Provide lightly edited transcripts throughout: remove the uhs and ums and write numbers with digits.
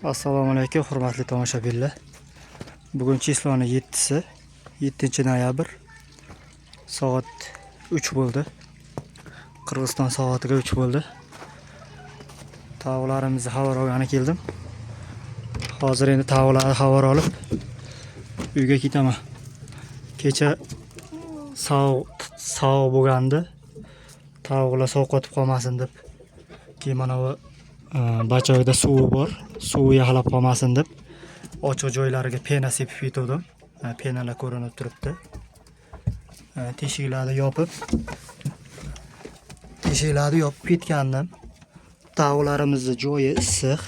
Assalomu alaykum, hurmatli tomoshabinlar. Bugun chisloni 7-si, 7-noyabr. Soat 3 bo'ldi. Qirg'iziston soatiga 3 bo'ldi. Tavuqlarimizni xabar olgani keldim. Hozir endi tavuqlarni xabar olib uyga ketaman. Kecha sovuq bo'lgandi. Tavuqlar sovqotib qolmasin deb. Keyin mana bu bachoyda suvi bor. Suvi yaxlab qolmasin deb ochiq joylariga pena sepib yetdim. Penalar ko'rinib turibdi. Teshiklarni yopib ketgandim. Tavuqlarimizni joyi issiq.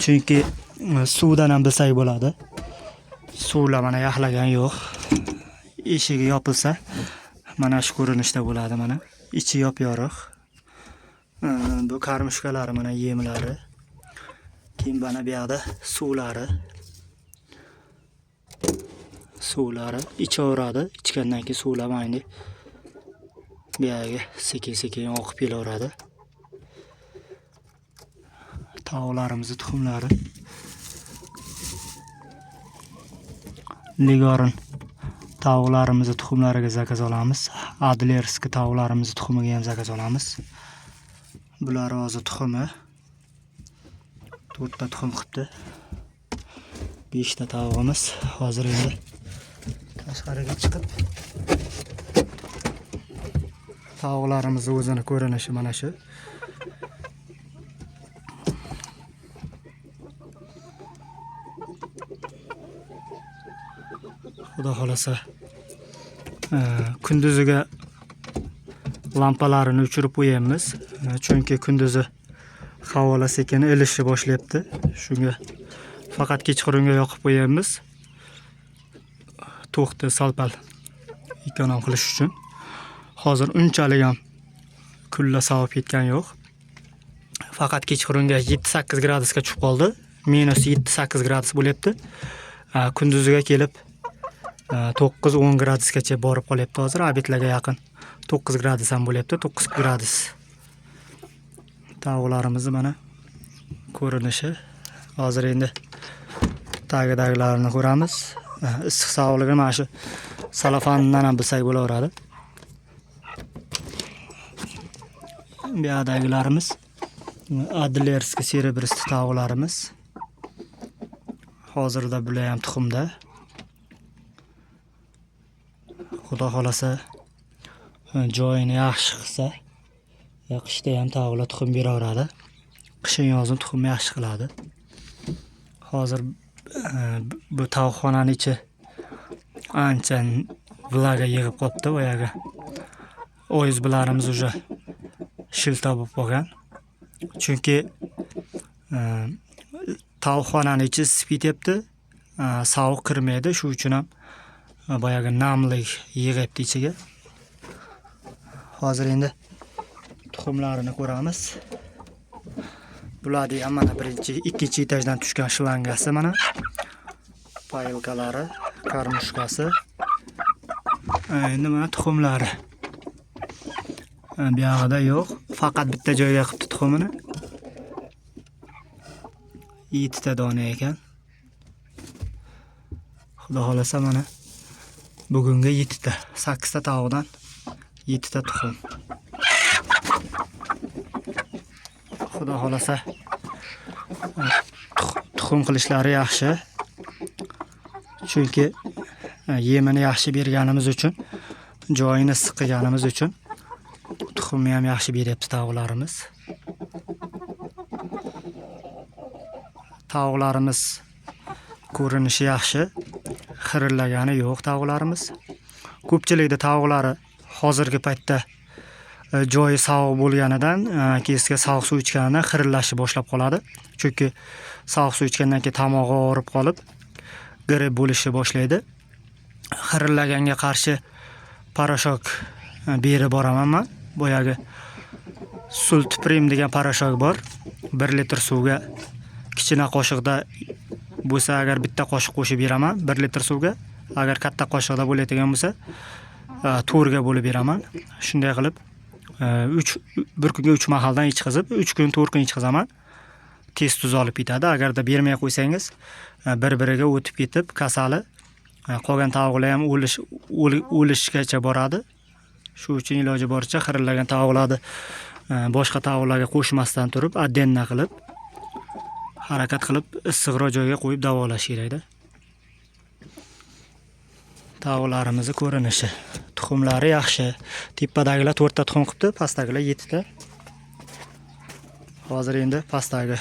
Chunki suvdan ham bilsak bo'ladi. Suvlar mana yaxlagan yo'q. Eshigi yopilsa mana shu ko'rinishda bo'ladi mana. Ichi yop-yorug'. Bu karmushkalari mana yemlari. Keyin mana bu yerda suvlari ichaveradi. Ichgandan keyin suvlar mana bu yerga sekin-sekin oqib kelaveradi. Tavuqlarimizni tuxumlari. Ligorin tavuqlarimizni tuxumlariga zakaz olamiz. Adlerskiy tavuqlarimizni tuxumiga ham zakaz olamiz. Bular hozir tuxumi 4 ta tuxum qilibdi. 5 ta tavuqimiz hozir endi tashqariga chiqib tavuqlarimiz o'zini ko'rinishi mana shu. Xudo xolasa kunduziga lampalarini o'chirib qo'yamiz. Chunki kunduzi havolar sekin ilishni boshlayapti. Shunga faqat kechqurunga yoqib qo'yamiz. To'xti salpal ekonom qilish uchun. Hozir unchalik ham kunlar sovib ketgan yo'q. Faqat kechqurunga 7-8 gradusga tushib qoldi. Minus 7-8 gradus bo'lyapti. Kunduziga kelib 9-10 gradusgacha borib qolyapti hozir. Abitlarga yaqin 9 gradus ham bo'lyapti. 9 gradus. Tavuqlarimizni mana ko'rinishi. Hozir endi tagidagilarini ko'ramiz. Issiq sog'ligini mana shu salafandan ham bilsak bo'laveradi. Bu yerdagilarimiz Adlerskiy serebristli tavuqlarimiz. Hozirda bular ham tuxumda. Xudo xolasa joyini yaxshi qilsa, qishda ham tavuqlar tuxum beraveradi. Qishin yozin tuxum yaxshi qiladi. Hozir bu tavuqxonaning ichi ancha vlaga yig'ib qolibdi bu yerga. O'yizlarimiz уже shilta bo'lib qolgan. Chunki tavuqxonaning ichi isib ketyapti. Sovuq kirmaydi, shu uchun ham boyaga namlik yig'ibdi ichiga. Hozir endi tuxumlarini ko'ramiz. Bularni ham mana birinchi, ikkinchi etajdan tushgan shlangasi mana. Payilkalari, karmushkasi. Endi mana tuxumlari. Bu yerda yo'q, faqat bitta joyga qilibdi tuxumini. 7 ta dona ekan. Xudo xolasa mana bugunga 7 ta, 8 ta tavuqdan 7 ta tuxum. Xudo xolasa tuxum qilishlari yaxshi. Chunki yemini yaxshi berganimiz uchun, joyini issiq qilganimiz uchun tuxumni ham yaxshi beryapti tavuqlarimiz. Tavuqlarimiz ko'rinishi yaxshi. Xirillagani yo'q tavuqlarimiz. Ko'pchilikda tavuqlari hozirgi paytda joyi sovuq bo'lganidan, keska sovuq suv ichganidan xirillashni boshlab qoladi. Chunki sovuq suv ichgandan keyin tomog'i og'rib qolib, grip bo'lishni boshlaydi. Xirillaganga qarshi parashok berib boraman men. Boyagi Sultprim degan parashok bor. 1 litr suvga kichkina qoshiqda bo'lsa agar bitta qoshiq qo'shib beraman 1 litr suvga. Agar katta qoshiqda bo'ladigan bo'lsa 4 ga bo'lib beraman. Shunday qilib bir kunga 3 mahaldan ichqizib, 3 kun 4 kun ichqizaman. tez tuz olib ketadi. Agarda bermay qo'ysangiz, bir-biriga o'tib ketib, kasali qolgan tovuqlar ham o'lishgacha boradi. Shu uchun iloji boricha xirillagan tovuqlarni boshqa tovuqlarga qo'shmasdan turib, отдельно qilib, harakat qilib issiqroq joyga qo'yib davolash kerakda. Tovuqlarimizni ko'rinishi, tuxumlari yaxshi. Tepadagilar 4 ta tuxum qilibdi, pastdagilar 7 ta. Hozir endi pastdagi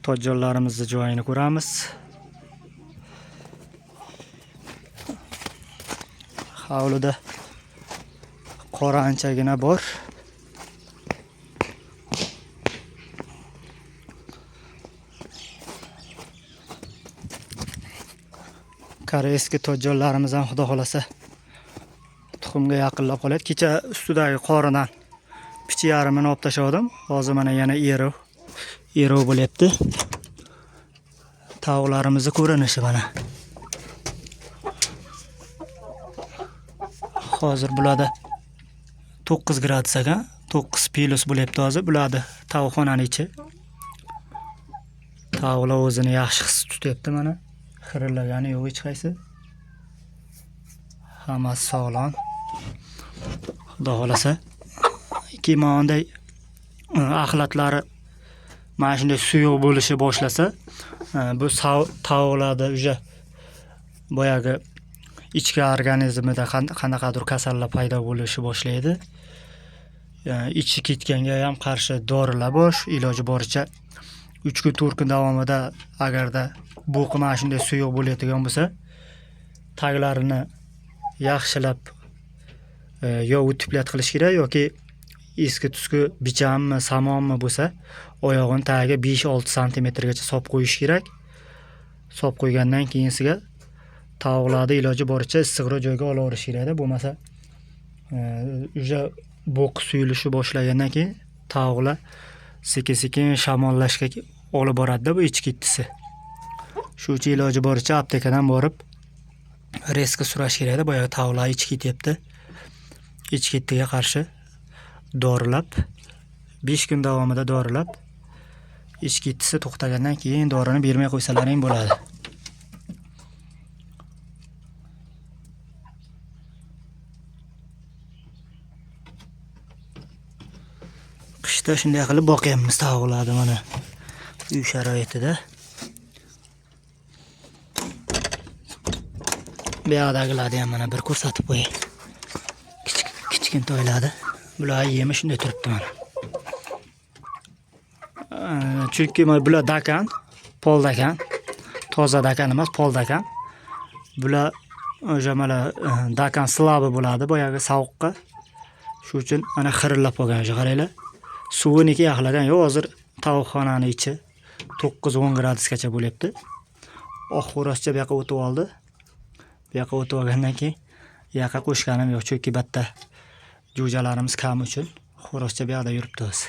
tojjonlarimizni joyini ko'ramiz. Hovlida qora anchagina bor. Koreyskiy tojjonlarimiz ham xudo xolasa tuxumga yaqinlab qoladi. Kecha ustidagi qoridan picha yarmini olib tashladim. Hozir mana yana erov bo'lyapti. Tovuqlarimizni ko'rinishi mana. Hozir bularda 9 gradus ekan, 9 plus bo'lyapti hozir. Bularda tovuqxonaning ichi. Tovuqlar o'zini yaxshi his tutyapti mana. Xirillagani yo'q hech qaysi. Hammasi sog'lom. Xudo xolasa kemonday axlatlari mana shunday suyuq bo'lishi boshlasa, bu tovuqlarda уже boyagi ichki organizmida qanaqadir kasallar paydo bo'lishi boshlaydi. Ichi ketganga ham qarshi dorilar bor. Iloji boricha 3 kun 4 kun davomida agarda bo'qi mana shunday suyuq bo'ladigan bo'lsa, taglarini yaxshilab yo utiplat qilish kerak yoki eski tuski bichammi, samonmi bo'lsa, oyog'ini tagiga 5-6 cm gacha solib qo'yish kerak. Solib qo'ygandan keyinsiga tovuqlarni iloji boricha issiqroq joyga olaverish kerak-da, bo'lmasa уже bo'q suyulishi boshlagandan keyin tovuqlar sekin-sekin shamollashga olib boradi-da bu ichki ittisi. Shu uchun iloji boricha aptekadan borib reska surash kerak-da, boya tovuqlar ichki ketyapti. Ichki ittiga qarshi dorilab 5 kun davomida dorilab ichki ittisi to'xtagandan keyin dorini bermay qo'ysalaring bo'ladi. Qishda shunday qilib boqyapmiz tovuqlarni mana uy sharoitida. Bu yoqdagilarni ham mana bir ko'rsatib qo'yay. Kichkintoylarni. Bular yemi shunday turibdi mana. Chunki bular dakan, pol dakan. Toza dakan emas, pol dakan. Bular o'sha mana dakan slabi bo'ladi boyagi sovuqqa. Shu uchun mana xirillab qolgan o'sha qaranglar. Suvniki yaxlagan yo'q, hozir tovuqxonaning ichi 9-10 gradusgacha bo'lyapti. Oq xo'rozcha bu yoqqa o'tib oldi. Bu yoqqa o'tib olgandan keyin bu yoqqa qo'shganim yo'q, chunki batta jo'jalarimiz kam uchun xo'rozcha bu yoqda yuribdi o'zi.